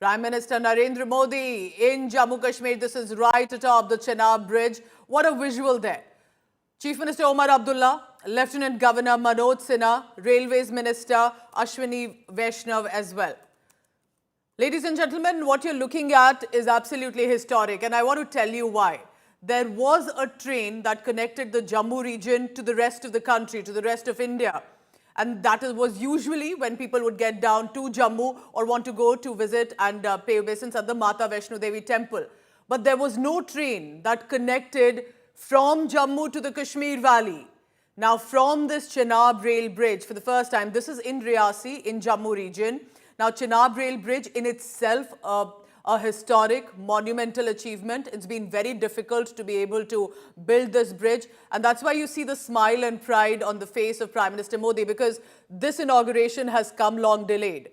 Prime Minister Narendra Modi in Jammu Kashmir. This is right atop the Chenab Bridge. What a visual there. Chief Minister Omar Abdullah, Lieutenant Governor Manoj Sinha, Railways Minister Ashwini Vaishnav as well. Ladies and gentlemen, what you're looking at is absolutely historic, and I want to tell you why. There was a train that connected the Jammu region to the rest of the country, to the rest of India. And that was usually when people would get down to Jammu or want to go to visit and pay obeisance at the Mata Vaishno Devi temple. But there was no train that connected from Jammu to the Kashmir Valley. Now, from this Chenab Rail Bridge, for the first time, this is in Riyasi, in Jammu region. Now, Chenab Rail Bridge in itself, a historic, monumental achievement. It's been very difficult to be able to build this bridge. And that's why you see the smile and pride on the face of Prime Minister Modi, because this inauguration has come long delayed.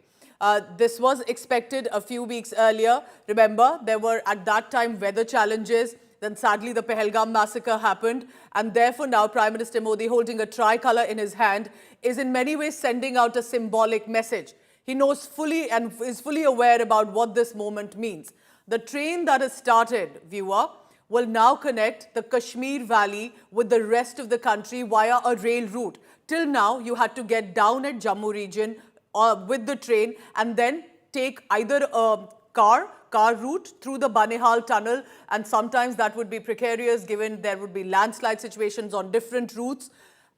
This was expected a few weeks earlier. Remember, there were at that time weather challenges. Then sadly, the Pahalgam massacre happened. And therefore now Prime Minister Modi, holding a tricolour in his hand, is in many ways sending out a symbolic message. He knows fully and is fully aware about what this moment means. The train that has started, viewer, will now connect the Kashmir Valley with the rest of the country via a rail route. Till now, you had to get down at Jammu region with the train and then take either a car route through the Banihal tunnel, and sometimes that would be precarious given there would be landslide situations on different routes,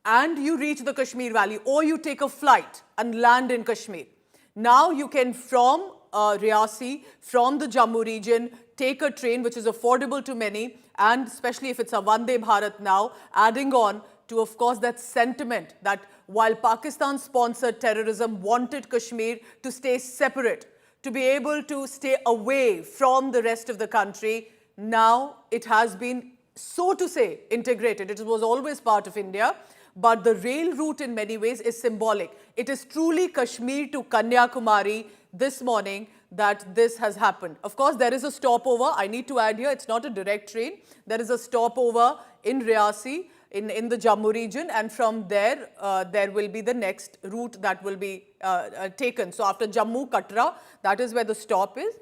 and you reach the Kashmir Valley, or you take a flight and land in Kashmir. Now you can, from Riyasi, from the Jammu region, take a train which is affordable to many, and especially if it's a Vande Bharat now, adding on to, of course, that sentiment that while Pakistan-sponsored terrorism wanted Kashmir to stay separate, to be able to stay away from the rest of the country, now it has been, so to say, integrated. It was always part of India. But the rail route in many ways is symbolic. It is truly Kashmir to Kanyakumari this morning that this has happened. Of course, there is a stopover. I need to add here, it's not a direct train. There is a stopover in Riyasi, in the Jammu region, and from there, there will be the next route that will be taken. So after Jammu, Katra, that is where the stop is.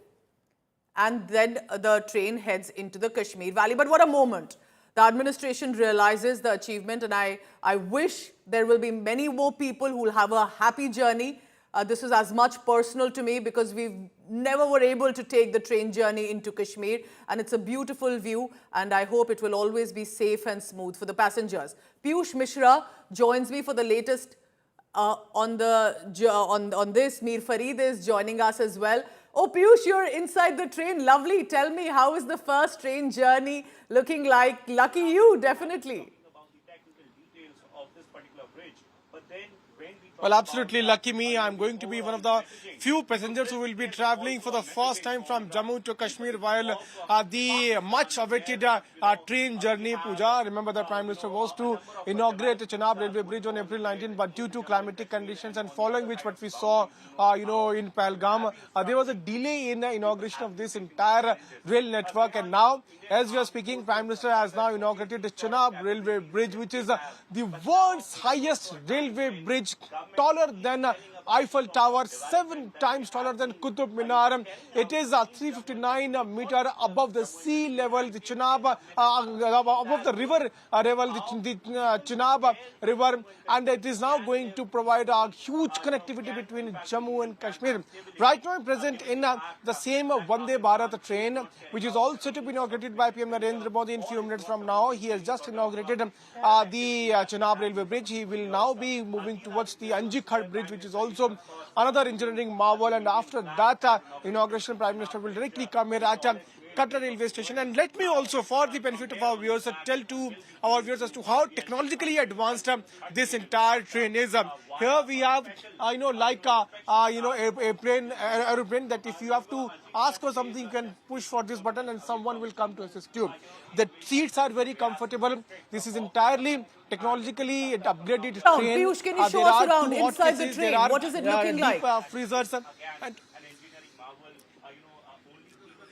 And then the train heads into the Kashmir Valley. But what a moment. The administration realizes the achievement, and I wish there will be many more people who will have a happy journey. This is as much personal to me because we never were able to take the train journey into Kashmir, and it's a beautiful view, and I hope it will always be safe and smooth for the passengers. Piyush Mishra joins me for the latest on this. Mir Farid is joining us as well. Oh, Piyush, you're inside the train. Lovely. Tell me, how is the first train journey looking like? Lucky you, definitely. Well, absolutely lucky me. I'm going to be one of the few passengers who will be traveling for the first time from Jammu to Kashmir while the much-awaited train journey, Pooja. Remember, the Prime Minister was to inaugurate the Chenab Railway Bridge on April 19, but due to climatic conditions and following which what we saw, in Pahalgam, there was a delay in the inauguration of this entire rail network. And now, as we are speaking, Prime Minister has now inaugurated the Chenab Railway Bridge, which is the world's highest railway bridge, taller than Eiffel Tower, 7 times taller than Qutub Minar. It is 359 meter above the sea level, the Chenab, above the river level, the Chenab river, and it is now going to provide a huge connectivity between Jammu and Kashmir. Right now, I'm present in the same Vande Bharat train, which is also to be inaugurated by PM Narendra Modi in few minutes from now. He has just inaugurated the Chenab Railway Bridge. He will now be moving towards the Anjikhad Bridge, which is also another engineering marvel, and after that inauguration, Prime Minister will directly come here at Katra railway station. And let me also, for the benefit of our viewers, tell to our viewers as to how technologically advanced this entire train is. Here we have, like aeroplane that if you have to ask for something, you can push for this button and someone will come to assist you. The seats are very comfortable. This is entirely technologically upgraded train. Piyush, can you show us around inside the train? What is it looking like? Freezers. And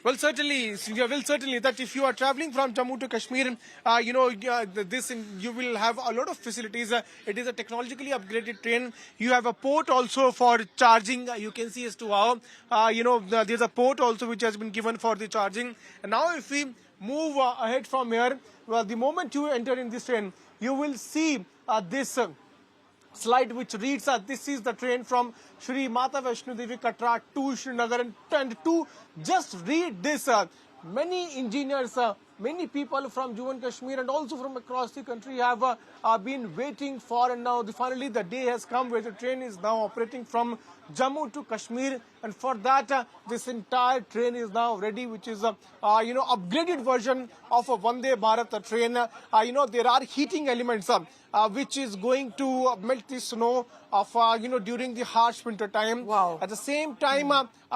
Well, certainly, that if you are traveling from Jammu to Kashmir, you will have a lot of facilities. It is a technologically upgraded train. You have a port also for charging. You can see as to how, there's a port also which has been given for the charging. And now if we move ahead from here, well, the moment you enter in this train, you will see this slide which reads this is the train from Shri Mata Vaishno Devi Katra to Srinagar, and to just read this, many engineers, many people from Jammu and Kashmir and also from across the country have been waiting for, and now finally the day has come where the train is now operating from Jammu to Kashmir, and for that this entire train is now ready, which is a upgraded version of a Vande Bharat train. There are heating elements which is going to melt the snow of during the harsh winter time. Wow. At the same time,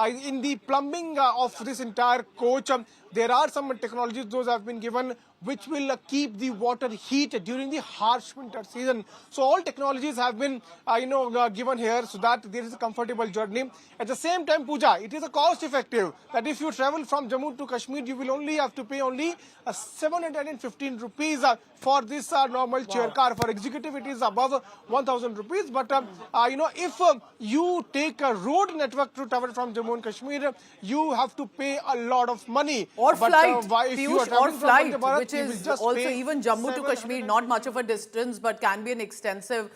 in the plumbing of this entire coach, there are some technologies those have been given which will keep the water heat during the harsh winter season. So all technologies have been given here so that there is a comfortable journey. At the same time, Pooja, it is a cost effective that if you travel from Jammu to Kashmir, you will only have to pay only 715 rupees for this normal chair car. For executive, it is above 1,000 rupees. But if you take a road network to travel from Jammu and Kashmir, you have to pay a lot of money. Or But, flight, if you are Piyush, or traveling from Vande flight, Bharat, which you will is just also pay even Jammu to Kashmir, not much of a distance, but can be an expensive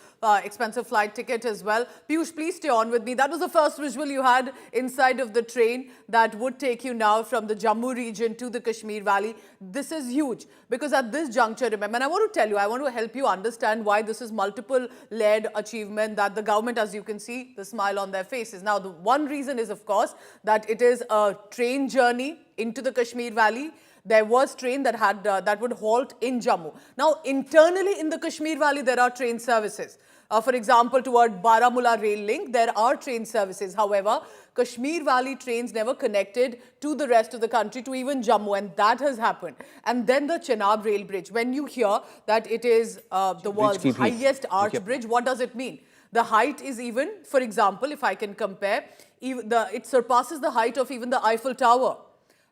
flight ticket as well. Piyush, please stay on with me. That was the first visual you had inside of the train that would take you now from the Jammu region to the Kashmir Valley. This is huge because at this juncture, remember, and I want to tell you, I want to help you understand why this is multiple-led achievement that the government, as you can see, the smile on their faces. Now, the one reason is, of course, that it is a train journey into the Kashmir Valley. There was train that had that would halt in Jammu. Now, internally in the Kashmir Valley, there are train services. For example, toward Baramulla rail link, there are train services. However, Kashmir Valley trains never connected to the rest of the country, to even Jammu, and that has happened. And then the Chenab rail bridge. When you hear that it is the world's highest arch bridge, what does it mean? The height is even, for example, if I can compare, it surpasses the height of even the Eiffel Tower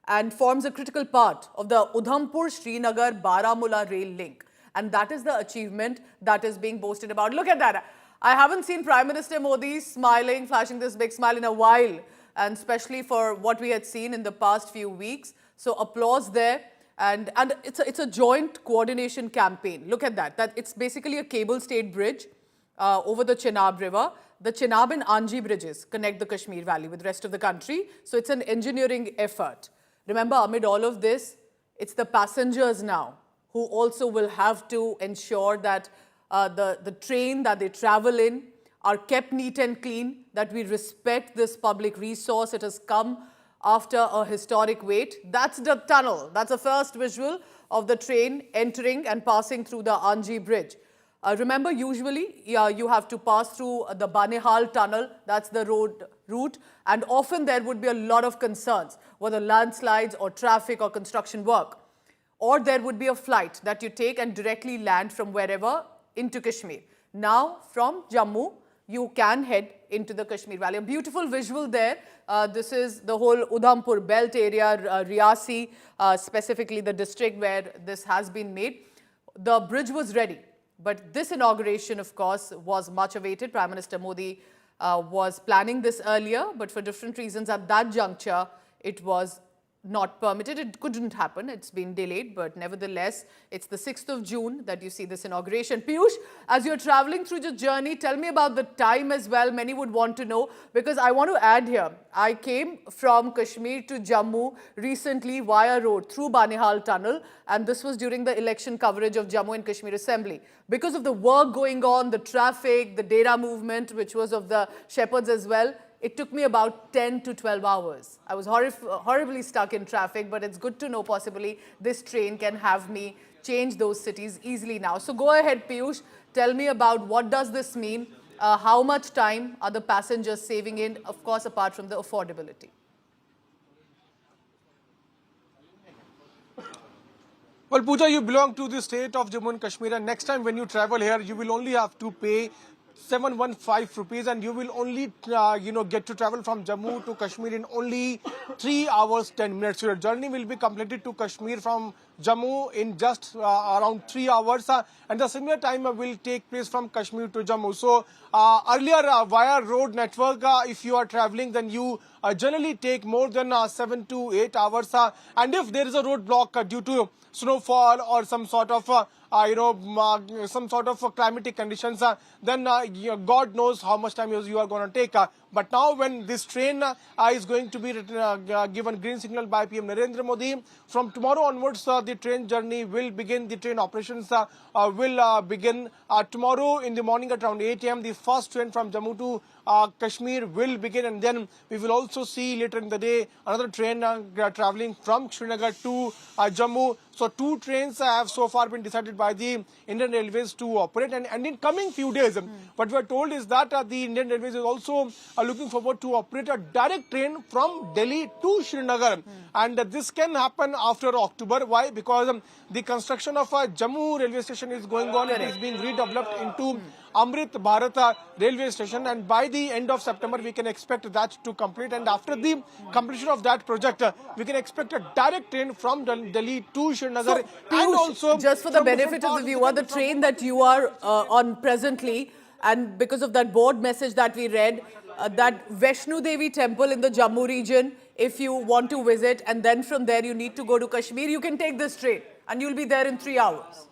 and forms a critical part of the Udhampur-Srinagar-Baramulla rail link. And that is the achievement that is being boasted about. Look at that. I haven't seen Prime Minister Modi smiling, flashing this big smile in a while, and especially for what we had seen in the past few weeks. So applause there. And it's a joint coordination campaign. Look at that. It's basically a cable-stayed bridge over the Chenab River. The Chenab and Anji bridges connect the Kashmir Valley with the rest of the country. So it's an engineering effort. Remember, amid all of this, it's the passengers now who also will have to ensure that the train that they travel in are kept neat and clean, that we respect this public resource. It has come after a historic wait. That's the tunnel. That's the first visual of the train entering and passing through the Anji bridge. Remember, usually you have to pass through the Banihal tunnel. That's the route. And often there would be a lot of concerns, whether landslides or traffic or construction work. Or there would be a flight that you take and directly land from wherever into Kashmir. Now, from Jammu, you can head into the Kashmir Valley. A beautiful visual there. This is the whole Udhampur belt area, Riyasi, specifically the district where this has been made. The bridge was ready. But this inauguration, of course, was much awaited. Prime Minister Modi was planning this earlier, but for different reasons at that juncture, it was not permitted. It couldn't happen. It's been delayed, but nevertheless, it's the 6th of June that you see this inauguration. Piyush, as you're traveling through the journey, tell me about the time as well. Many would want to know, because I want to add here, I came from Kashmir to Jammu recently via road through Banihal Tunnel, and this was during the election coverage of Jammu and Kashmir Assembly. Because of the work going on, the traffic, the data movement, which was of the shepherds as well, it took me about 10 to 12 hours. I was horribly stuck in traffic, but it's good to know possibly this train can have me change those cities easily now. So go ahead, Piyush. Tell me about what does this mean? How much time are the passengers saving in, of course, apart from the affordability? Well, Pooja, you belong to the state of Jammu and Kashmir, and next time when you travel here, you will only have to pay 715 rupees, and you will only get to travel from Jammu to Kashmir in only 3 hours 10 minutes. So your journey will be completed to Kashmir from Jammu in just around 3 hours, and the similar time will take place from Kashmir to Jammu. So earlier via road network, if you are traveling, then you generally take more than 7 to 8 hours, and if there is a roadblock due to snowfall or some sort of some sort of climatic conditions, then God knows how much time you are going to take. But now when this train is going to be given green signal by PM Narendra Modi, from tomorrow onwards the train journey will begin. The train operations will begin tomorrow in the morning at around 8 a.m. The first train from Jammu to Kashmir will begin, and then we will also see later in the day another train traveling from Srinagar to Jammu. So 2 trains have so far been decided by the Indian Railways to operate, and in coming few days, what we are told is that the Indian Railways is also looking forward to operate a direct train from Delhi to Srinagar, and this can happen after October. Why? Because the construction of Jammu railway station is going on. It is being redeveloped into Amrit Bharat railway station, and by the end of September we can expect that to complete, and after the completion of that project we can expect a direct train from Delhi to Srinagar. So, And Piyush, also just for the benefit of the viewer, the train that you are on presently, and because of that board message that we read, that Vaishno Devi temple in the Jammu region, if you want to visit, and then from there you need to go to Kashmir, you can take this train and you'll be there in 3 hours.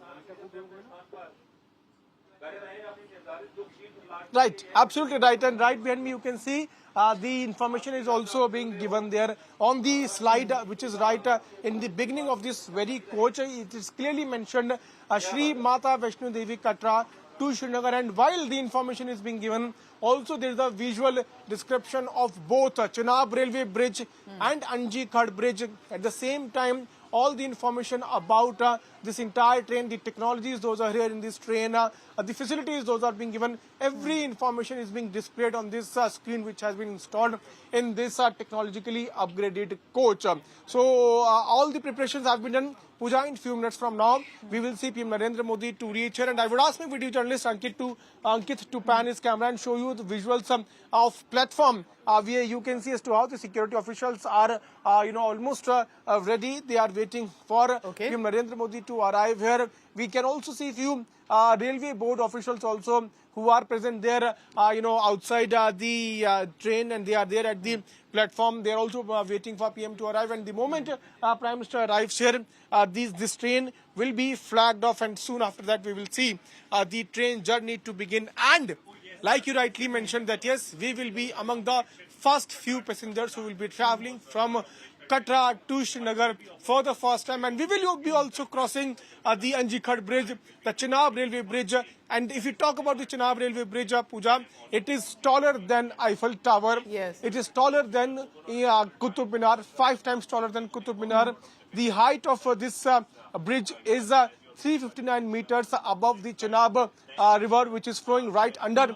Right, absolutely right. And right behind me you can see the information is also being given there on the slide, which is right in the beginning of this very coach. It is clearly mentioned Shri Mata Vaishno Devi Katra to Srinagar, and while the information is being given, also there is a visual description of both Chenab Railway Bridge and Anji Khad Bridge. At the same time, all the information about this entire train, the technologies, those are here in this train, the facilities, those are being given. Every information is being displayed on this screen, which has been installed in this technologically upgraded coach. So all the preparations have been done. Pooja, in few minutes from now, we will see PM Narendra Modi to reach here, and I would ask my video journalist Ankit to pan his camera and show you the visuals of platform where you can see as to how the security officials are almost ready. They are waiting for PM Narendra Modi to arrive here. We can also see few railway board officials also who are present there, outside the train, and they are there at the platform. They are also waiting for PM to arrive, and the moment Prime Minister arrives here, this train will be flagged off, and soon after that we will see the train journey to begin. And like you rightly mentioned that yes, we will be among the first few passengers who will be traveling from Katra to Srinagar for the first time, and we will be also crossing the Anji Khad Bridge, the Chenab Railway Bridge. And if you talk about the Chenab Railway Bridge, Pooja, it is taller than Eiffel Tower. Yes. It is taller than Qutub Minar, 5 times taller than Qutub Minar. The height of this bridge is 359 meters above the Chenab river, which is flowing right under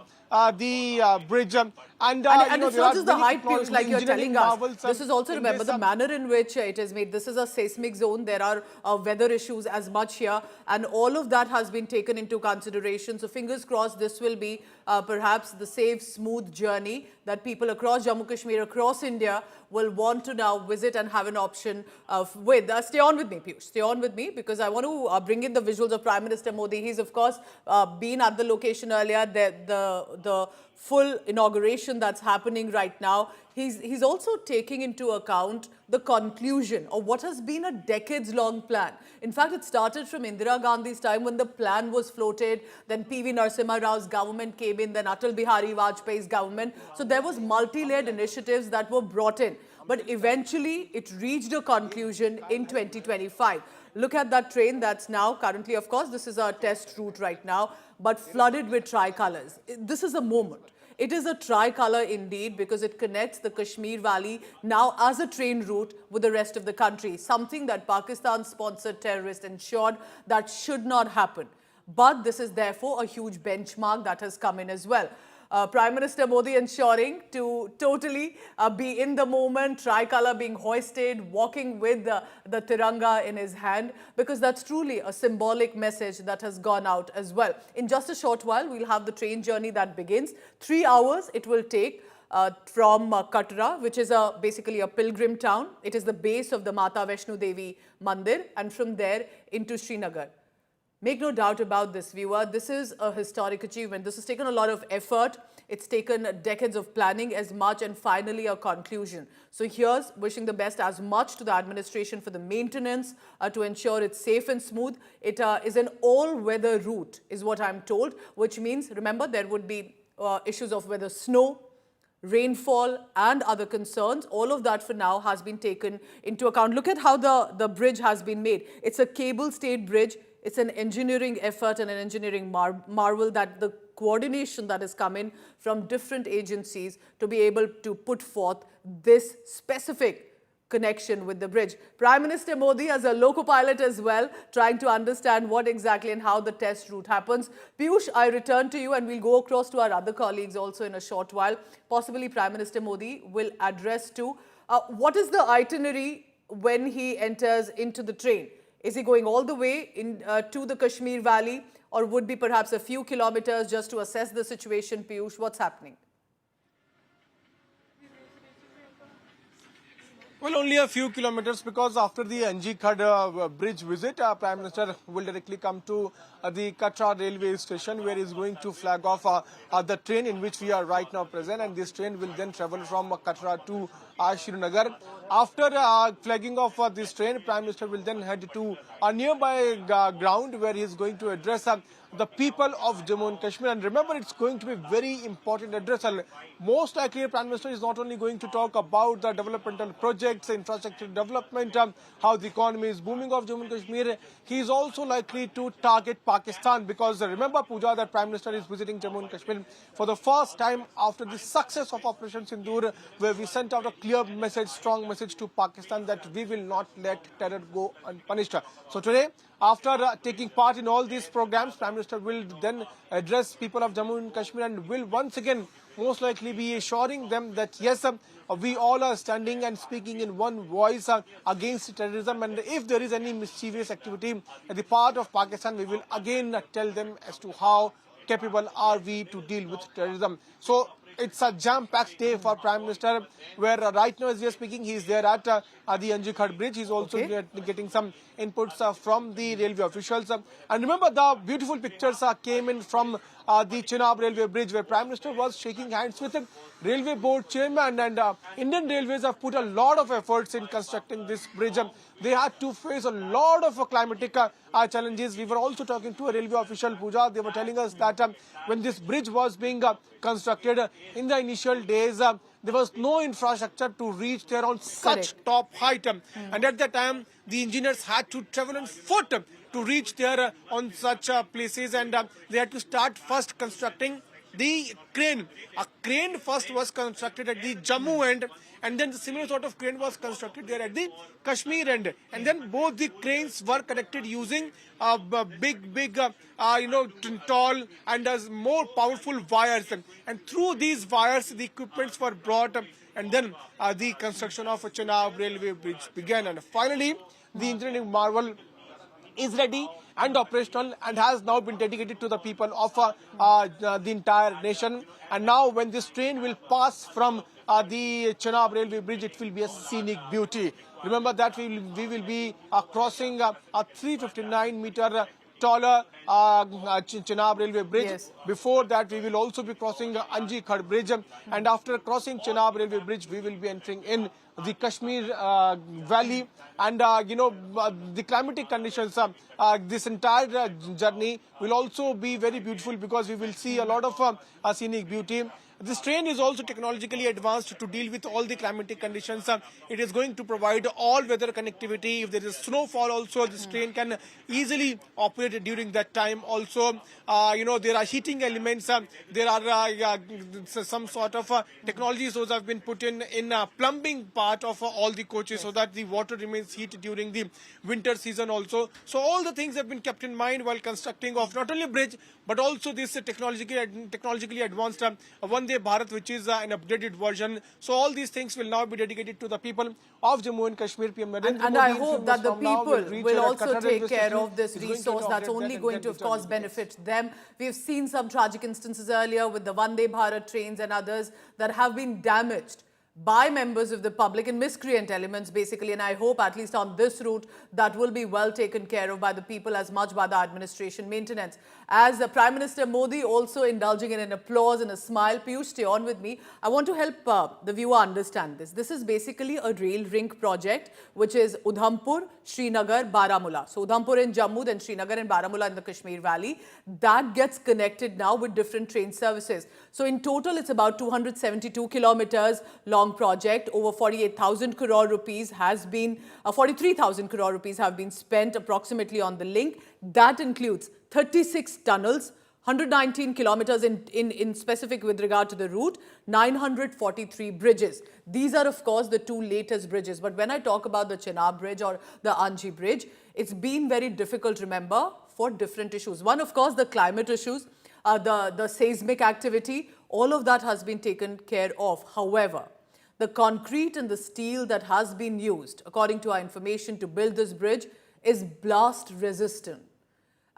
the bridge. And it's not just the height, Piyush, like you're telling us. This is also, remember, the manner in which it is made. This is a seismic zone. There are weather issues as much here. And all of that has been taken into consideration. So fingers crossed, this will be perhaps the safe, smooth journey that people across Jammu Kashmir, across India, will want to now visit and have an option with. Stay on with me, Piyush. Stay on with me, because I want to bring in the visuals of Prime Minister Modi. He's, of course, been at the location earlier. The full inauguration that's happening right now. He's also taking into account the conclusion of what has been a decades-long plan. In fact, it started from Indira Gandhi's time when the plan was floated, then P.V. Narasimha Rao's government came in, then Atal Bihari Vajpayee's government. So there was multi-layered initiatives that were brought in. But eventually, it reached a conclusion in 2025. Look at that train that's now currently, of course, this is our test route right now, but flooded with tricolors. This is a moment. It is a tricolor indeed, because it connects the Kashmir Valley now as a train route with the rest of the country, something that Pakistan-sponsored terrorists ensured that should not happen. But this is therefore a huge benchmark that has come in as well. Prime Minister Modi ensuring to totally be in the moment, tricolour being hoisted, walking with the Tiranga in his hand, because that's truly a symbolic message that has gone out as well. In just a short while, we'll have the train journey that begins. 3 hours it will take from Katra, which is basically a pilgrim town. It is the base of the Mata Vaishno Devi Mandir, and from there into Srinagar. Make no doubt about this, viewer. This is a historic achievement. This has taken a lot of effort. It's taken decades of planning as much, and finally a conclusion. So here's wishing the best as much to the administration for the maintenance to ensure it's safe and smooth. It is an all-weather route, is what I'm told, which means, remember, there would be issues of whether snow, rainfall and other concerns. All of that for now has been taken into account. Look at how the bridge has been made. It's a cable-stayed bridge. It's an engineering effort and an engineering marvel, that the coordination that has come in from different agencies to be able to put forth this specific connection with the bridge. Prime Minister Modi as a loco-pilot as well, trying to understand what exactly and how the test route happens. Piyush, I return to you, and we'll go across to our other colleagues also in a short while. Possibly Prime Minister Modi will address to what is the itinerary when he enters into the train? Is he going all the way to the Kashmir Valley, or would be perhaps a few kilometers just to assess the situation? Piyush, what's happening? Well, only a few kilometers, because after the NG Khad bridge visit, Prime Minister will directly come to the Katra railway station, where he is going to flag off the train in which we are right now present, and this train will then travel from Katra to Srinagar. After flagging off this train, Prime Minister will then head to a nearby ground where he is going to address the people of Jammu and Kashmir. And remember, it's going to be a very important address. Most likely, Prime Minister is not only going to talk about the developmental projects, infrastructure development, how the economy is booming of Jammu and Kashmir. He is also likely to target Pakistan, because remember, Pooja, that Prime Minister is visiting Jammu and Kashmir for the first time after the success of Operation Sindoor, where we sent out a clear message, strong message to Pakistan that we will not let terror go unpunished. So today, after taking part in all these programs, Prime Minister will then address people of Jammu and Kashmir, and will once again most likely be assuring them that yes, we all are standing and speaking in one voice against terrorism, and if there is any mischievous activity at the part of Pakistan, we will again tell them as to how capable are we to deal with terrorism. So it's a jam-packed day for Prime Minister, where right now as we are speaking, he is there at the NG Khad bridge. He's also getting some inputs from the railway officials. And remember, the beautiful pictures came in from the Chenab railway bridge, where Prime Minister was shaking hands with the railway board chairman, and Indian Railways have put a lot of efforts in constructing this bridge. They had to face a lot of climatic challenges. We were also talking to a railway official, Pooja. They were telling us that when this bridge was being constructed in the initial days, there was no infrastructure to reach there on such top height. And at that time, the engineers had to travel on foot to reach there on such places, and they had to start first constructing the crane. A crane first was constructed at the Jammu end, and then the similar sort of crane was constructed there at the Kashmir end. And then both the cranes were connected using big, tall and more powerful wires. And through these wires, the equipments were brought, and then the construction of a Chenab railway bridge began. And finally, the engineering marvel is ready and operational, and has now been dedicated to the people of the entire nation. And now when this train will pass from the Chenab railway bridge, it will be a scenic beauty. Remember that we will be crossing a 359-meter taller Chenab railway bridge. Yes. Before that, we will also be crossing NG Khad bridge, and after crossing Chenab railway bridge, we will be entering in the Kashmir Valley. And the climatic conditions, this entire journey will also be very beautiful, because we will see a lot of scenic beauty. This train is also technologically advanced to deal with all the climatic conditions. It is going to provide all-weather connectivity. If there is snowfall also, this train can easily operate during that time. Also, there are heating elements. There are some sort of technologies those have been put in plumbing part. part of all the coaches so that the water remains heated during the winter season also. So all the things have been kept in mind while constructing of not only bridge but also this technologically advanced Vande Bharat, which is an updated version. So all these things will now be dedicated to the people of Jammu and Kashmir. PM Narendra And Modi I in few hope minutes that the from now people reach will at also Qatar take railway care station. of this He's going to resource that's inaugurate only that going and to, then of course, return. benefit them. We've seen some tragic instances earlier with the Vande Bharat trains and others that have been damaged by members of the public and miscreant elements basically, and I hope at least on this route that will be well taken care of by the people as much by the administration maintenance. As the Prime Minister Modi also indulging in an applause and a smile. Piyush, stay on with me. I want to help the viewer understand this. This is basically a rail link project which is Udhampur, Srinagar, Baramulla. So Udhampur in Jammu, then Srinagar and Baramulla in the Kashmir Valley. That gets connected now with different train services. So in total it's about 272 kilometers long project. Over 48,000 crore rupees has been, 43,000 crore rupees have been spent approximately on the link. That includes 36 tunnels, 119 kilometers in specific with regard to the route, 943 bridges. These are, of course, the two latest bridges. But when I talk about the Chenab Bridge or the Anji Bridge, it's been very difficult, remember, for different issues. One, of course, the climate issues, the seismic activity, all of that has been taken care of. However, the concrete and the steel that has been used, according to our information, to build this bridge is blast resistant.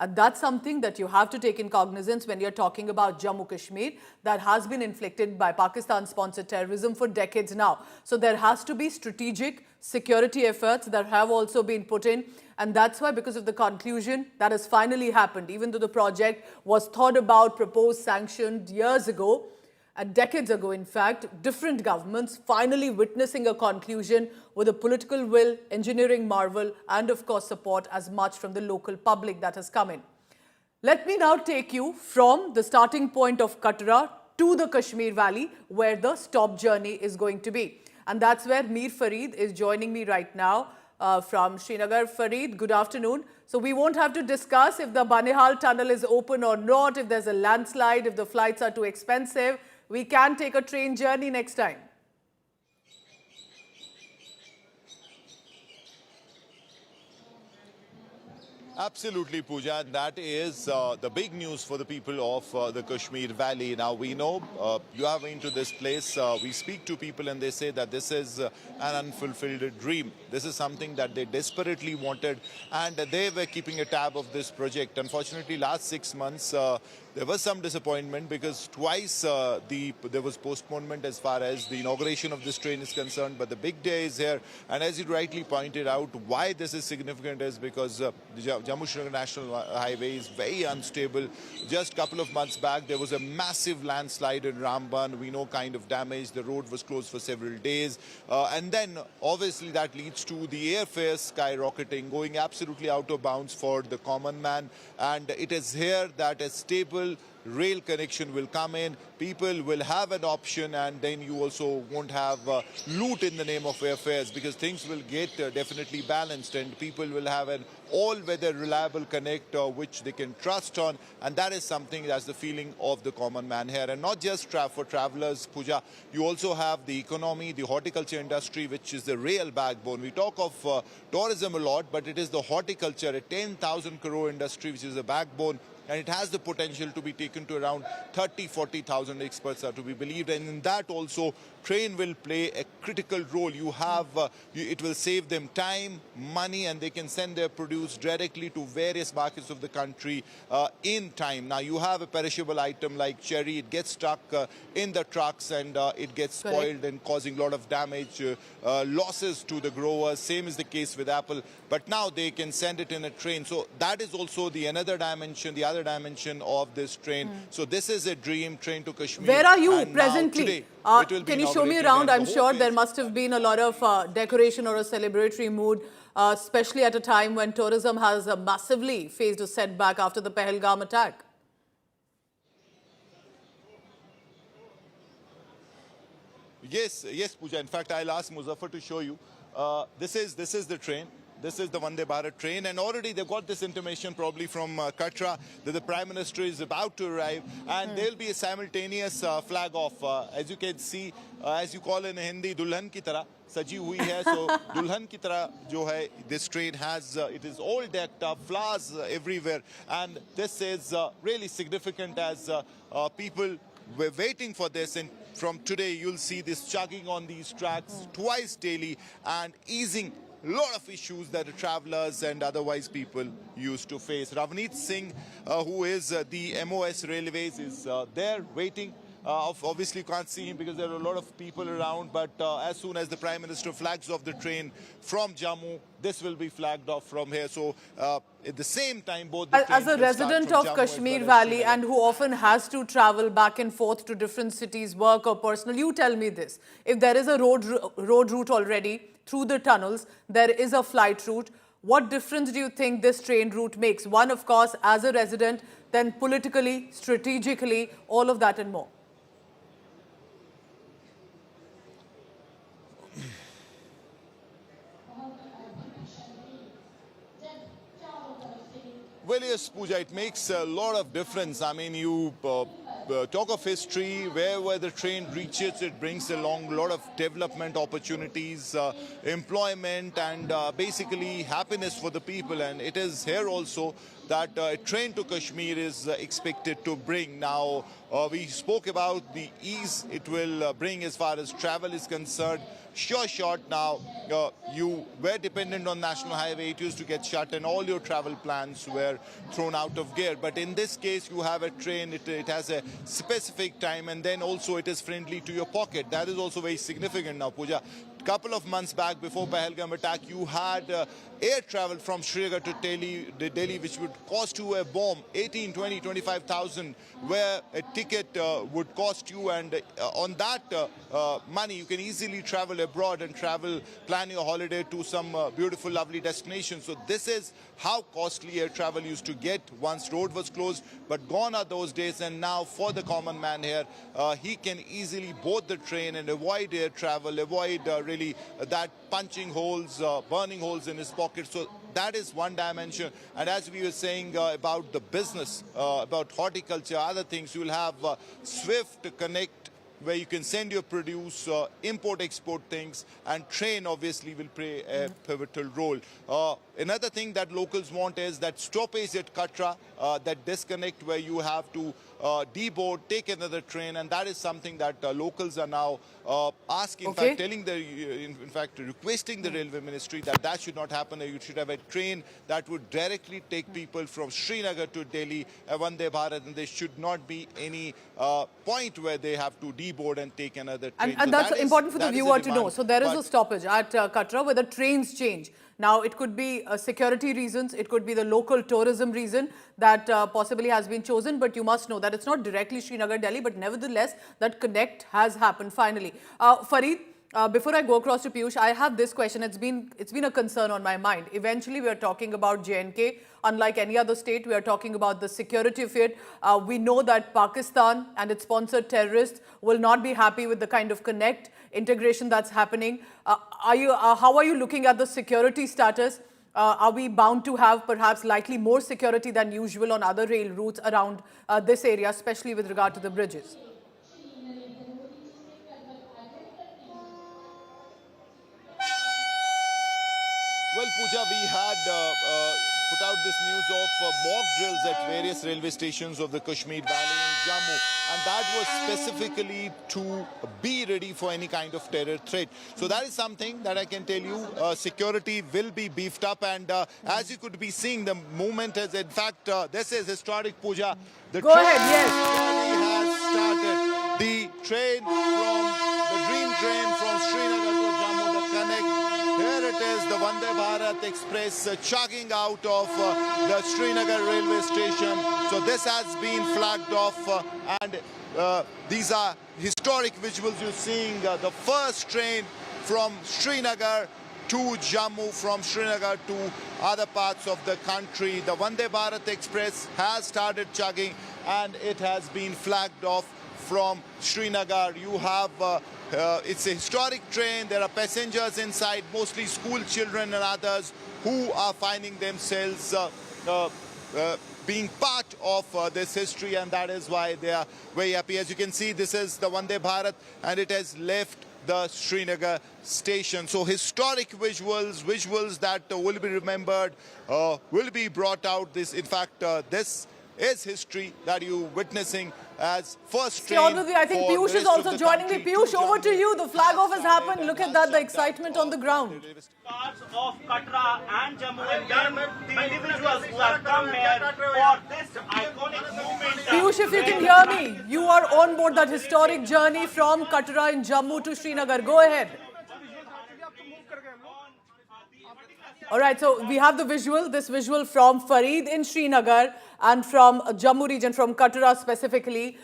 And that's something that you have to take in cognizance when you're talking about Jammu Kashmir that has been inflicted by Pakistan-sponsored terrorism for decades now. So there has to be strategic security efforts that have also been put in. And that's why, because of the conclusion that has finally happened, even though the project was thought about, proposed, sanctioned years ago, decades ago, in fact, different governments finally witnessing a conclusion with a political will, engineering marvel, and of course support as much from the local public that has come in. Let me now take you from the starting point of Katra to the Kashmir Valley, where the stop journey is going to be. And that's where Mir Farid is joining me right now from Srinagar. Farid, good afternoon. So we won't have to discuss if the Banihal tunnel is open or not, if there's a landslide, if the flights are too expensive. We can take a train journey next time. Absolutely, Pooja. And that is the big news for the people of the Kashmir Valley. Now, we know you have been to this place. We speak to people and they say that this is an unfulfilled dream. This is something that they desperately wanted, and they were keeping a tab of this project. Unfortunately, last 6 months, there was some disappointment because twice there was postponement as far as the inauguration of this train is concerned. But the big day is here. And as you rightly pointed out, why this is significant is because the Jammu-Srinagar National Highway is very unstable. Just a couple of months back, there was a massive landslide in Ramban. We know kind of damage. The road was closed for several days. And then, obviously, that leads to the airfares skyrocketing, going absolutely out of bounds for the common man. And it is here that a stable rail connection will come in. People will have an option, and then you also won't have loot in the name of airfares, because things will get definitely balanced, and people will have an all-weather reliable connect which they can trust on. And that is something that's the feeling of the common man here. And not just for travelers, Pooja, you also have the economy, the horticulture industry, which is the real backbone. We talk of tourism a lot, but it is the horticulture, a 10,000 crore industry, which is the backbone. And it has the potential to be taken to around 30,000-40,000 experts are to be believed. And in that also, train will play a critical role. You have, it will save them time, money, and they can send their produce directly to various markets of the country in time. Now, you have a perishable item like cherry. It gets stuck in the trucks and it gets spoiled and causing a lot of damage, losses to the growers. Same is the case with apple. But now they can send it in a train. So that is also the another dimension, the other dimension of this train. So this is a dream train to Kashmir. Where are you and presently? Can you show me around? I'm sure there must have been a lot of decoration or a celebratory mood, especially at a time when tourism has massively faced a setback after the Pahalgam attack. Yes, Pooja. In fact, I'll ask Muzaffar to show you. This is the train. This is the Vande Bharat train, and already they've got this intimation probably from Katra that the Prime Minister is about to arrive, and there'll be a simultaneous flag off. As you can see, as you call in Hindi, Dulhan ki tarah. सजी हुई है. So दुल्हन की तरह जो है, this train has it is all decked up, flowers everywhere, and this is really significant as people were waiting for this. And from today you'll see this chugging on these tracks twice daily and easing a lot of issues that the travelers and otherwise people used to face. Ravneet Singh, who is the MOS Railways, is there waiting. Obviously, you can't see him because there are a lot of people around. But as soon as the Prime Minister flags off the train from Jammu, this will be flagged off from here. So at the same time, both the As trains a will start resident from of Jammu Kashmir as well as Valley Srinagar. and who often has to travel back and forth to different cities, work or personal, you tell me this. If there is a road route already through the tunnels, there is a flight route, what difference do you think this train route makes? One, of course, as a resident, then politically, strategically, all of that and more. Well, yes, Pooja, it makes a lot of difference. I mean, you talk of history, where the train reaches, it brings along a lot of development opportunities, employment, and basically happiness for the people. And it is here also that a train to Kashmir is expected to bring. Now, we spoke about the ease it will bring as far as travel is concerned. Sure shot now, you were dependent on National Highway, it used to get shut and all your travel plans were thrown out of gear. But in this case, you have a train, it has a specific time, and then also it is friendly to your pocket. That is also very significant now, Pooja. Couple of months back, before Pahalgam attack, you had air travel from Srinagar to Delhi, which would cost you a bomb, 18, 20, 25,000, where a ticket would cost you, and on that money, you can easily travel abroad and plan your holiday to some beautiful, lovely destination. So this is how costly air travel used to get once road was closed, but gone are those days. And now for the common man here, he can easily board the train and avoid air travel, avoid really that punching holes, burning holes in his pocket. So that is one dimension. And as we were saying about the business, about horticulture, other things, you will have Swift Connect, where you can send your produce, import-export things, and train obviously will play a pivotal role. Another thing that locals want is that stoppage at Katra, that disconnect where you have to deboard, take another train, and that is something that locals are now asking, Okay. in fact, telling requesting the railway ministry that that should not happen. You should have a train that would directly take people from Srinagar to Delhi, a Vande Bharat, and there should not be any point where they have to deboard and take another train. And So that's that is- important for the that is a viewer to know. demand. So there is But- a stoppage at Katra where the trains change. Now, it could be security reasons, it could be the local tourism reason that possibly has been chosen, but you must know that it's not directly Srinagar, Delhi, but nevertheless, that connect has happened finally. Fareed, before I go across to Piyush, I have this question. It's been a concern on my mind. Eventually, we are talking about J&K. Unlike any other state, we are talking about the security of it. We know that Pakistan and its sponsored terrorists will not be happy with the kind of connect integration that's happening. How are you looking at the security status? Are we bound to have perhaps likely more security than usual on other rail routes around this area, especially with regard to the bridges? Well, Pooja, we had put out this news of mock drills at various railway stations of the Kashmir Valley in Jammu, and that was specifically to be ready for any kind of terror threat. So that is something that I can tell you, security will be beefed up, and as you could be seeing, the movement has, in fact, this is historic, Pooja. The Go ahead, train yes. journey has started. The train from the dream train from Srinagar to Jammu, the connect. Here it is, the Vande Bharat Express chugging out of the Srinagar railway station. So this has been flagged off, and these are historic visuals you're seeing. The first train from Srinagar to Jammu, from Srinagar to other parts of the country. The Vande Bharat Express has started chugging, and it has been flagged off from Srinagar. You have it's a historic train. There are passengers inside, mostly school children and others who are finding themselves being part of this history, and that is why they are very happy. As you can see, this is the Vande Bharat, and it has left the Srinagar station. So historic visuals that will be remembered, will be brought out. In fact, this is history that you're witnessing as first Stay train. on with me. I think for Piyush the is rest of also the joining me. country Piyush, over to Jammu. you. The flag off has happened. Look at that, the excitement on the ground. Parts of Katra and Jammu and then the individuals who have come here for this iconic movement. Piyush, if you can hear me, you are on board that historic journey from Katra in Jammu to Srinagar. Go ahead. All right, so we have this visual from Farid in Srinagar and from Jammu region, from Katra specifically,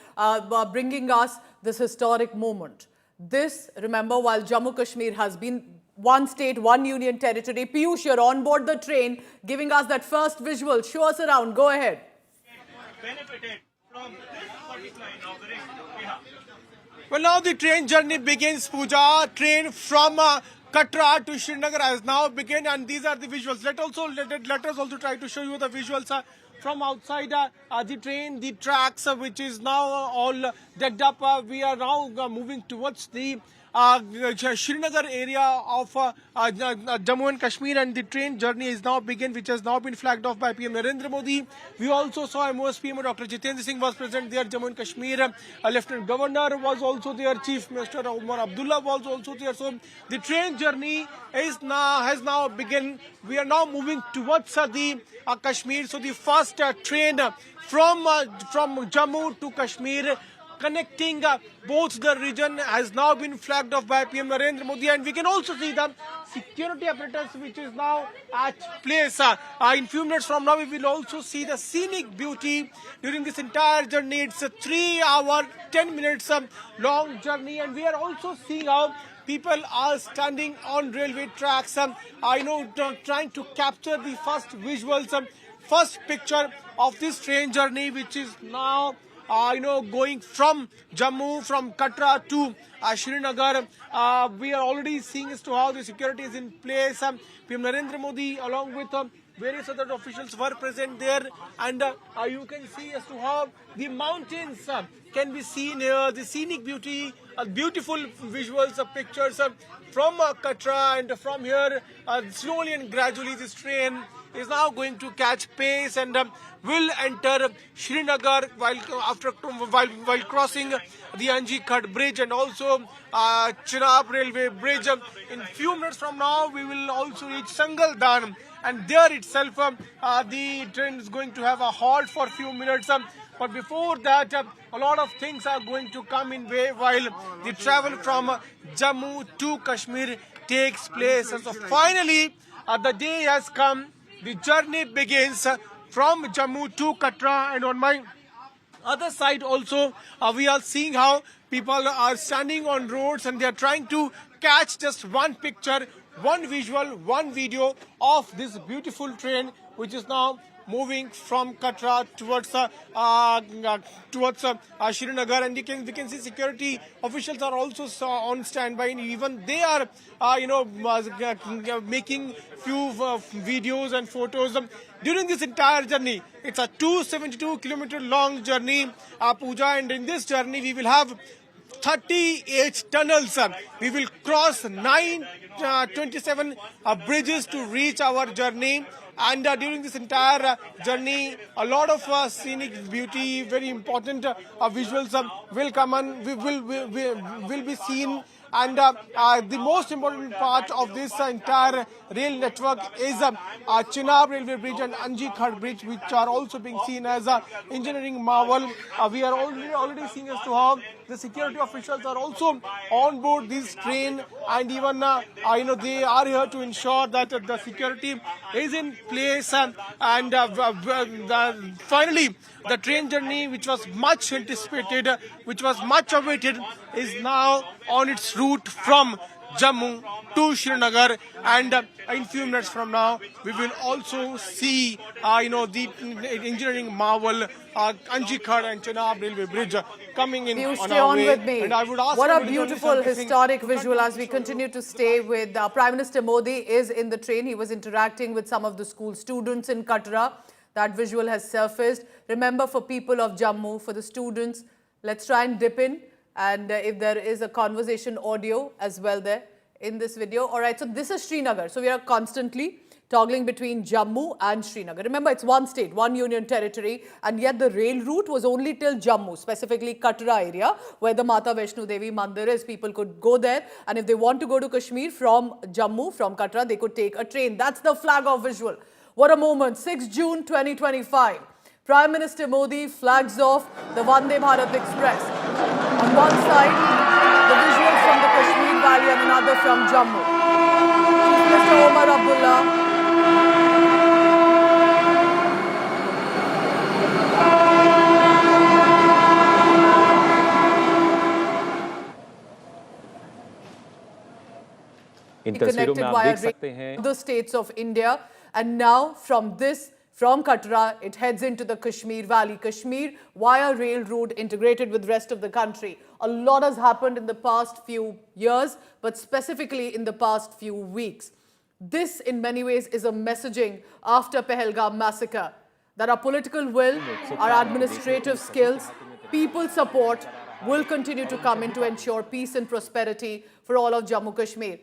bringing us this historic moment. This, remember, while Jammu Kashmir has been one state, one union territory. Piyush, you're on board the train, giving us that first visual. Show us around. Go ahead. Benefited from this particular inauguration. Yeah. Well, now the train journey begins, Pooja. Train from Katra to Srinagar has now begun, and these are the visuals. Let us also try to show you the visuals from outside the train, the tracks, which is now all decked up. We are now moving towards the Srinagar area of Jammu and Kashmir, and the train journey is now begin, which has now been flagged off by PM Narendra Modi. We also saw MOS PM Dr. Jitendra Singh was present there. Jammu and Kashmir Lieutenant Governor was also there. Chief Minister Omar Abdullah was also there. So the train journey has now begun. We are now moving towards the Kashmir. So the first train from Jammu to Kashmir, connecting both the region, has now been flagged off by PM Narendra Modi, and we can also see the security apparatus which is now at place. In few minutes from now, we will also see the scenic beauty during this entire journey. It's a 3 hour, 10 minutes long journey, and we are also seeing how people are standing on railway tracks. Trying to capture the first visuals, first picture of this train journey, which is now going from Jammu, from Katra to Srinagar. We are already seeing as to how the security is in place. PM Narendra Modi, along with various other officials, were present there, and you can see as to how the mountains can be seen here, the scenic beauty, beautiful visuals, pictures from Katra, and from here, slowly and gradually, this train is now going to catch pace and will enter Srinagar while crossing the Anji Khad bridge and also Chenab railway bridge. In few minutes from now, we will also reach Sangaldan, and there itself the train is going to have a halt for a few minutes. But before that, a lot of things are going to come in way while the travel from Jammu to Kashmir takes place. And so finally, the day has come. The journey begins from Jammu to Katra, and on my other side also, we are seeing how people are standing on roads and they are trying to catch just one picture, one visual, one video of this beautiful train, which is now moving from Katra towards Srinagar, and we can see security officials are also on standby. Even they are making few videos and photos during this entire journey. It's a 272-kilometer long journey, Pooja, and in this journey we will have 38 tunnels. We will cross 927 bridges to reach our journey. And during this entire journey, a lot of scenic beauty, very important visuals will come and will be seen. And the most important part of this entire rail network is Chenab railway bridge and Anji Khad bridge, which are also being seen as engineering marvel. We are already seeing as to how the security officials are also on board this train, and even they are here to ensure that the security is in place. And finally, the train journey, which was much anticipated, which was much awaited, is now on its route from Jammu to Srinagar, and in few minutes from now we will also see the engineering marvel Anji Khad and Chenab railway bridge coming in You on stay our on way. with me. And I would ask What a everybody to beautiful listen to historic visual as we continue to stay with Prime Minister Modi is in the train. He was interacting with some of the school students in Katra. That visual has surfaced. Remember, for people of Jammu, for the students, let's try and dip in. And if there is a conversation audio as well there in this video. All right, so this is Srinagar. So we are constantly toggling between Jammu and Srinagar. Remember, it's one state, one union territory, and yet the rail route was only till Jammu, specifically Katra area, where the Mata Vaishno Devi Mandir is. People could go there, and if they want to go to Kashmir from Jammu, from Katra, they could take a train. That's the flag off visual. What a moment, 6 June 2025. Prime Minister Modi flags off the Vande Bharat Express. On one side, the visuals from the Kashmir Valley and another from Jammu. Chief Minister Omar Abdullah इन तस्वीरों में आप देख सकते हैं the states of India, and now from Katra, it heads into the Kashmir Valley. Kashmir via rail route integrated with rest of the country. A lot has happened in the past few years, but specifically in the past few weeks. This, in many ways, is a messaging after Pahalgam massacre that our political will, our administrative skills, people support will continue to come in to ensure peace and prosperity for all of Jammu Kashmir.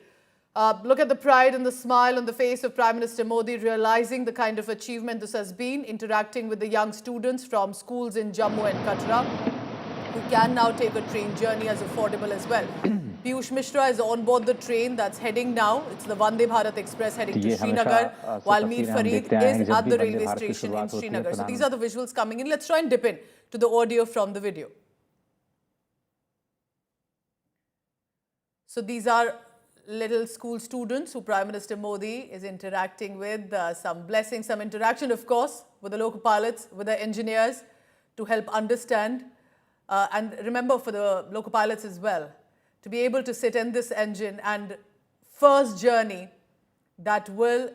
Look at the pride and the smile on the face of Prime Minister Modi, realizing the kind of achievement this has been, interacting with the young students from schools in Jammu and Katra, who can now take a train journey as affordable as well. Piyush Mishra is on board the train that's heading now. It's the Vande Bharat Express heading to Srinagar, while Mir Farid is at the railway station in Srinagar. So these are the visuals coming in. Let's try and dip in to the audio from the video. So these are little school students who Prime Minister Modi is interacting with, some blessings, some interaction, of course, with the local pilots, with the engineers to help understand. And remember, for the local pilots as well, to be able to sit in this engine and first journey that will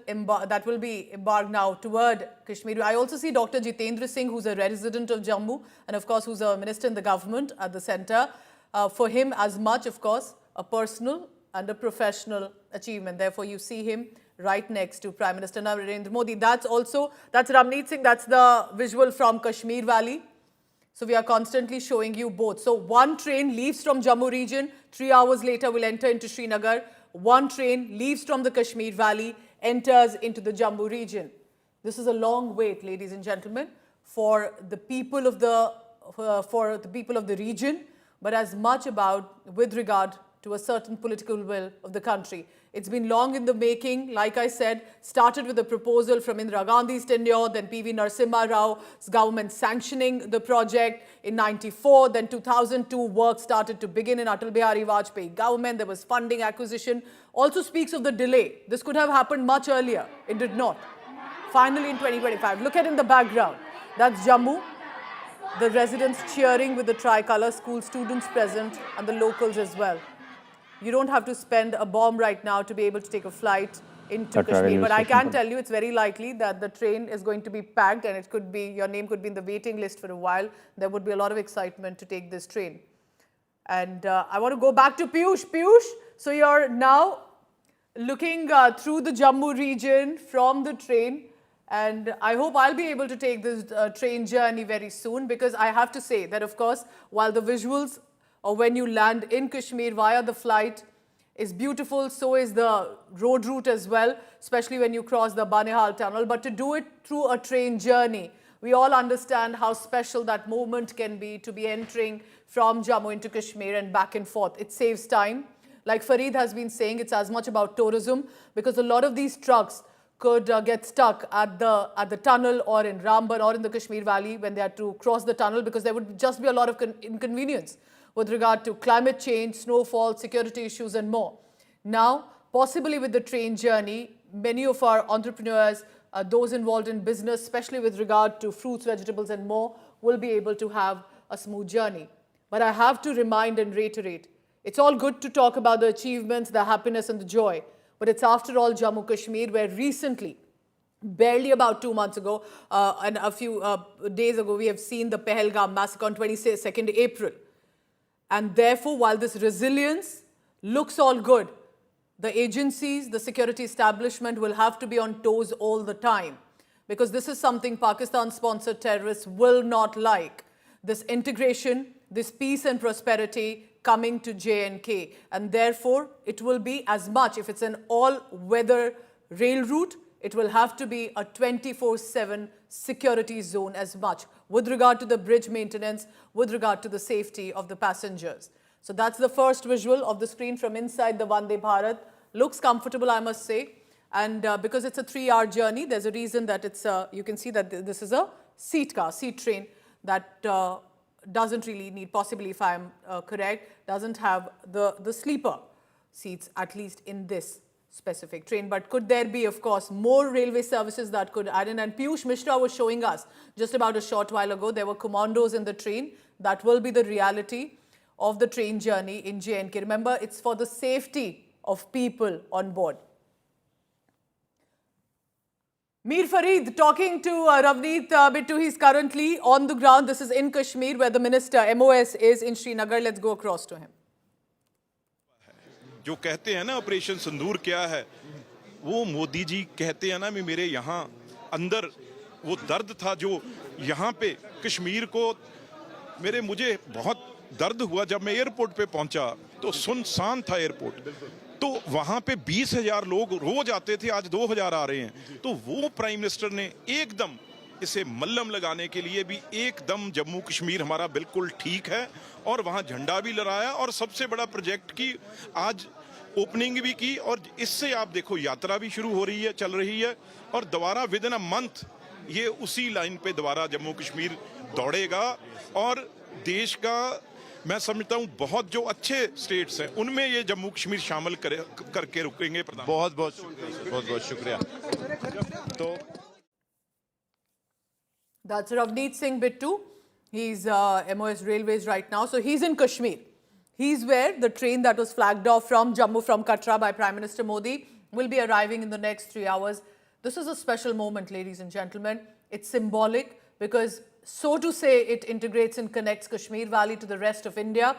be embarked now toward Kashmir. I also see Dr. Jitendra Singh, who's a resident of Jammu, and of course, who's a minister in the government at the center. For him, as much, of course, a personal and a professional achievement. Therefore, you see him right next to Prime Minister Narendra Modi. That's Ramneet Singh. That's the visual from Kashmir Valley. So we are constantly showing you both. So one train leaves from Jammu region. 3 hours later, will enter into Srinagar. One train leaves from the Kashmir Valley, enters into the Jammu region. This is a long wait, ladies and gentlemen, for the people of the region, but as much about with regard to a certain political will of the country. It's been long in the making, like I said, started with a proposal from Indira Gandhi's tenure, then PV Narasimha Rao's government sanctioning the project in 94, then 2002 work started to begin in Atal Bihari Vajpayee government. There was funding acquisition. Also speaks of the delay. This could have happened much earlier. It did not. Finally in 2025. Look at in the background. That's Jammu. The residents cheering with the tricolour, school students present and the locals as well. You don't have to spend a bomb right now to be able to take a flight into Kashmir. But I can tell you it's very likely that the train is going to be packed and it could be, your name could be in the waiting list for a while. There would be a lot of excitement to take this train. And I want to go back to Piyush. Piyush, so you're now looking through the Jammu region from the train. And I hope I'll be able to take this train journey very soon, because I have to say that, of course, while the visuals or when you land in Kashmir via the flight is beautiful, so is the road route as well, especially when you cross the Banihal tunnel. But to do it through a train journey, we all understand how special that moment can be, to be entering from Jammu into Kashmir and back and forth. It saves time. Like Farid has been saying, it's as much about tourism, because a lot of these trucks could get stuck at the tunnel or in Ramban or in the Kashmir Valley when they had to cross the tunnel, because there would just be a lot of inconvenience with regard to climate change, snowfall, security issues and more. Now, possibly with the train journey, many of our entrepreneurs, those involved in business, especially with regard to fruits, vegetables and more, will be able to have a smooth journey. But I have to remind and reiterate, it's all good to talk about the achievements, the happiness and the joy, but it's after all Jammu Kashmir, where recently, barely about 2 months ago and a few days ago, we have seen the Pahalgam massacre on 22nd April. And therefore, while this resilience looks all good, the agencies, the security establishment will have to be on toes all the time, because this is something Pakistan-sponsored terrorists will not like. This integration this peace and prosperity coming to J&K. And therefore, it will be as much, if it's an all-weather rail route, it will have to be a 24/7 security zone as much with regard to the bridge maintenance, with regard to the safety of the passengers. So that's the first visual of the screen from inside the Vande Bharat. Looks comfortable, I must say. And because it's a 3-hour journey, there's a reason that it's, you can see that this is a seat train that doesn't really need, possibly if I'm correct, doesn't have the sleeper seats, at least in this specific train. But could there be, of course, more railway services that could add in? And Piyush Mishra was showing us just about a short while ago, there were commandos in the train. That will be the reality of the train journey in J&K. Remember, it's for the safety of people on board. Mir Farid talking to Ravneet Bittu. He's currently on the ground. This is in Kashmir, where the minister, MOS, is in Srinagar. Let's go across to him. जो कहते हैं ना operation सिंदूर क्या है, वो मोदी जी कहते हैं ना मैं मेरे यहाँ अंदर वो दर्द था जो यहाँ पे कश्मीर को मुझे बहुत दर्द हुआ जब मैं एयरपोर्ट पे पहुंचा तो सुनसान था एयरपोर्ट, तो वहां पे 20,000 लोग रोज आते थे, आज 2,000 आ रहे हैं। तो वो प्राइम मिनिस्टर ने एकदम इसे मल्लम लगाने के लिए भी एकदम जम्मू कश्मीर हमारा बिल्कुल ठीक है और वहां झंडा भी लहराया और सबसे बड़ा प्रोजेक्ट की आज ओपनिंग भी की और इससे आप देखो यात्रा भी शुरू हो रही है, चल रही है और दोबारा विद इन अ मंथ ये उसी लाइन पे दोबारा जम्मू कश्मीर दौड़ेगा और देश का मैं समझता हूं बहुत जो अच्छे स्टेट्स हैं उनमें ये जम्मू कश्मीर शामिल करके रुकेंगे। बहुत बहुत शुक्रिया। तो That's Ravneet Singh Bittu. He's MOS Railways right now. So he's in Kashmir. He's where the train that was flagged off from Jammu, from Katra by Prime Minister Modi will be arriving in the next 3 hours. This is a special moment, ladies and gentlemen. It's symbolic because, so to say, it integrates and connects Kashmir Valley to the rest of India.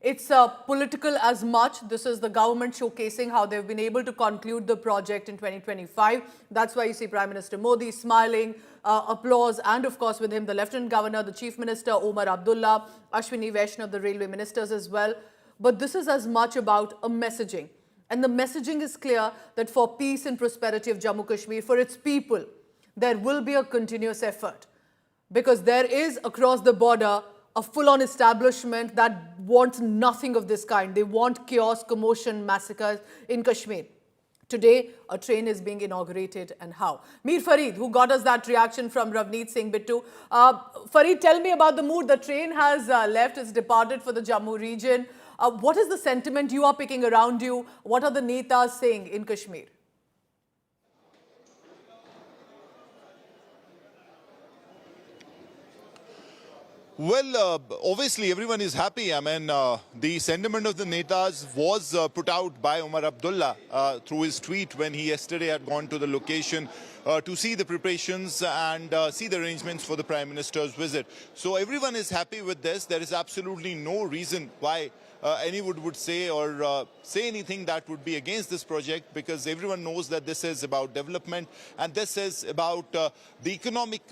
It's political as much. This is the government showcasing how they've been able to conclude the project in 2025. That's why you see Prime Minister Modi smiling, applause, and of course with him the Lieutenant Governor, the Chief Minister Omar Abdullah, Ashwini Vaishnaw, the railway ministers as well. But this is as much about a messaging. And the messaging is clear that for peace and prosperity of Jammu Kashmir, for its people, there will be a continuous effort. Because there is across the border a full-on establishment that wants nothing of this kind. They want chaos, commotion, massacres in Kashmir. Today, a train is being inaugurated, and how? Mir Farid, who got us that reaction from Ravneet Singh Bittu. Farid, tell me about the mood. The train has left, it's departed for the Jammu region. What is the sentiment you are picking around you? What are the netas saying in Kashmir? Well, obviously everyone is happy. I mean, the sentiment of the Netas was put out by Omar Abdullah through his tweet when he yesterday had gone to the location to see the preparations and see the arrangements for the Prime Minister's visit. So everyone is happy with this. There is absolutely no reason why anyone would say or say anything that would be against this project, because everyone knows that this is about development and this is about the economic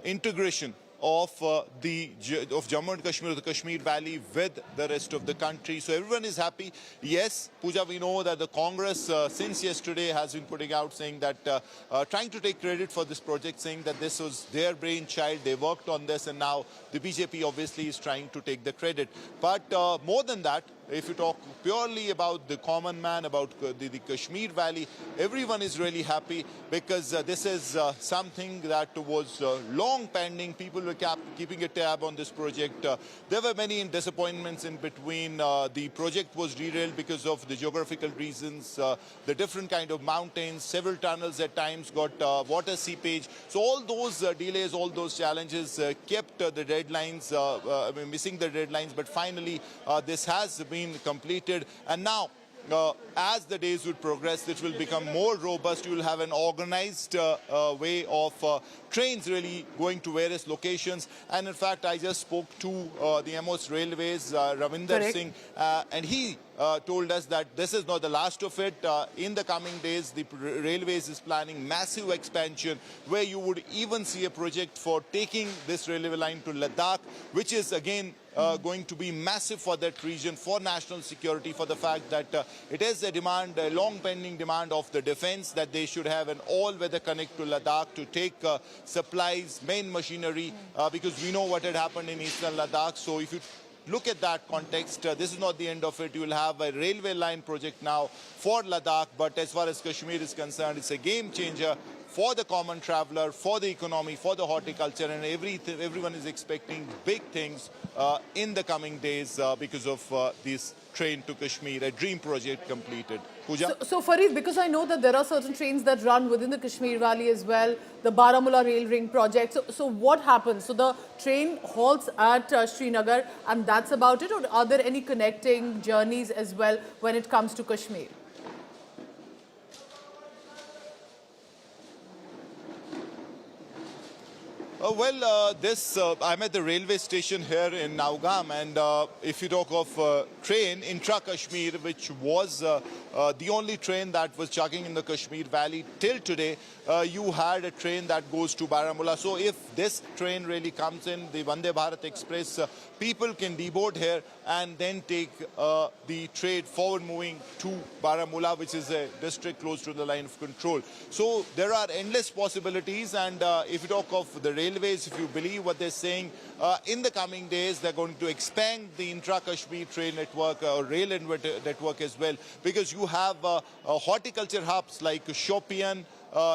integration of Jammu and Kashmir, the Kashmir Valley with the rest of the country. So everyone is happy. Yes, Pooja, we know that the Congress since yesterday has been putting out saying that, trying to take credit for this project, saying that this was their brainchild, they worked on this, and now the BJP obviously is trying to take the credit. But more than that, if you talk purely about the common man, about the Kashmir Valley, everyone is really happy because this is something that was long pending. People were keeping a tab on this project. There were many disappointments in between. The project was derailed because of the geographical reasons, the different kind of mountains, several tunnels at times got water seepage. So all those delays, all those challenges kept the deadlines, missing the deadlines. But finally, this has been completed, and now as the days would progress, it will become more robust. You will have an organized way of trains really going to various locations. And in fact, I just spoke to the MOS Railways, Ravinder Singh, and he told us that this is not the last of it. In the coming days, the Railways is planning massive expansion where you would even see a project for taking this railway line to Ladakh, which is again going to be massive for that region, for national security, for the fact that it is a demand, a long pending demand of the defense, that they should have an all-weather connect to Ladakh to take supplies, main machinery, because we know what had happened in eastern Ladakh. So if you look at that context, this is not the end of it. You will have a railway line project now for Ladakh, but as far as Kashmir is concerned, it's a game changer for the common traveler, for the economy, for the horticulture, and everyone is expecting big things in the coming days because of this train to Kashmir, a dream project completed. Pooja? So Farid, because I know that there are certain trains that run within the Kashmir Valley as well, the Baramulla Rail Ring project. So what happens? So the train halts at Srinagar and that's about it, or are there any connecting journeys as well when it comes to Kashmir? I'm at the railway station here in Naugam, and if you talk of train, Intra Kashmir, which was the only train that was chugging in the Kashmir Valley till today, you had a train that goes to Baramulla. So if this train really comes in, the Vande Bharat Express, people can deboard here and then take the trade forward moving to Baramulla, which is a district close to the line of control. So there are endless possibilities, and if you talk of the railways, if you believe what they're saying, in the coming days they're going to expand the intra-Kashmir train network or rail network as well, because you have horticulture hubs like Shopian,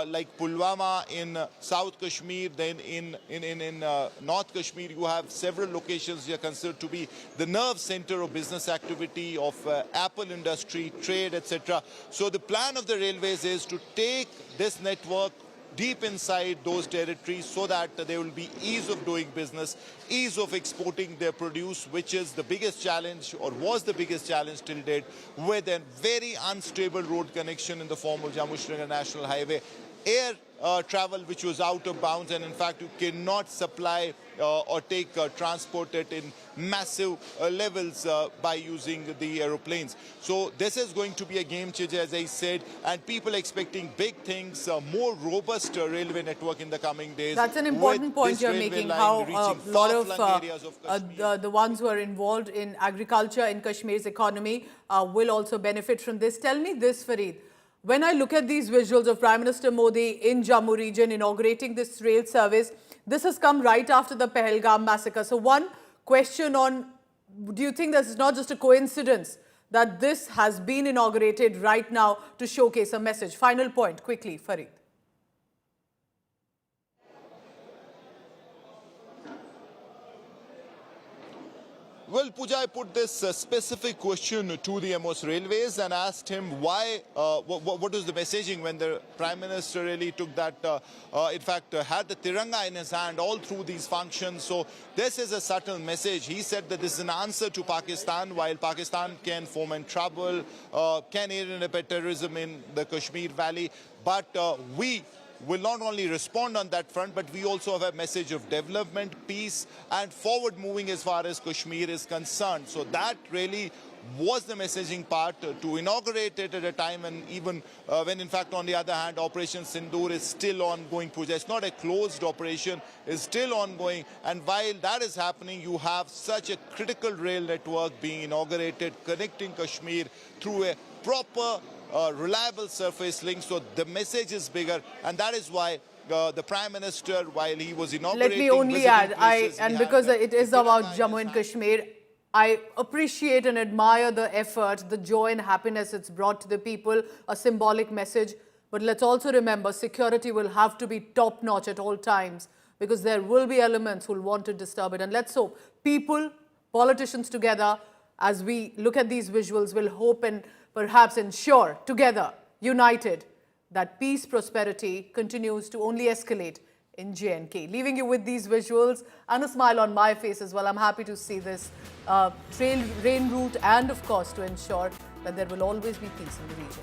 like Pulwama in South Kashmir, then in North Kashmir you have several locations that are considered to be the nerve center of business activity, of apple industry, trade, etc. So the plan of the railways is to take this network deep inside those territories so that there will be ease of doing business, ease of exporting their produce, which is the biggest challenge, or was the biggest challenge till date, with a very unstable road connection in the form of Jammu-Srinagar National Highway. Air travel which was out of bounds, and in fact you cannot supply or take transport it in massive levels by using the aeroplanes. So this is going to be a game changer, as I said, and people expecting big things, more robust railway network in the coming days. That's an important point you're making, how a lot of the ones who are involved in agriculture in Kashmir's economy will also benefit from this. Tell me this, Farid. When I look at these visuals of Prime Minister Modi in Jammu region inaugurating this rail service, this has come right after the Pahalgam massacre. So one question on, do you think this is not just a coincidence that this has been inaugurated right now to showcase a message? Final point, quickly, Farid. Well, Pooja, I put this specific question to the MOS Railways and asked him why, what was the messaging when the Prime Minister really took that, in fact, had the Tiranga in his hand all through these functions. So this is a subtle message. He said that this is an answer to Pakistan. While Pakistan can foment trouble, can aid and abet terrorism in the Kashmir Valley, but we will not only respond on that front, but we also have a message of development, peace, and forward moving as far as Kashmir is concerned. So that really was the messaging part, to inaugurate it at a time when even when in fact on the other hand Operation Sindoor is still ongoing, Pooja. It's not a closed operation, it's still ongoing, and while that is happening you have such a critical rail network being inaugurated, connecting Kashmir through a proper reliable surface link. So the message is bigger, and that is why the Prime Minister, while he was inaugurating... Let me only add, because it is about Jammu and Kashmir, I appreciate and admire the effort, the joy and happiness it's brought to the people, a symbolic message. But let's also remember, security will have to be top-notch at all times, because there will be elements who will want to disturb it. And let's hope people, politicians together, as we look at these visuals, will hope and perhaps ensure together, united, that peace, prosperity continues to only escalate in J&K. Leaving you with these visuals and a smile on my face as well. I'm happy to see this rain route, and of course to ensure that there will always be peace in the region.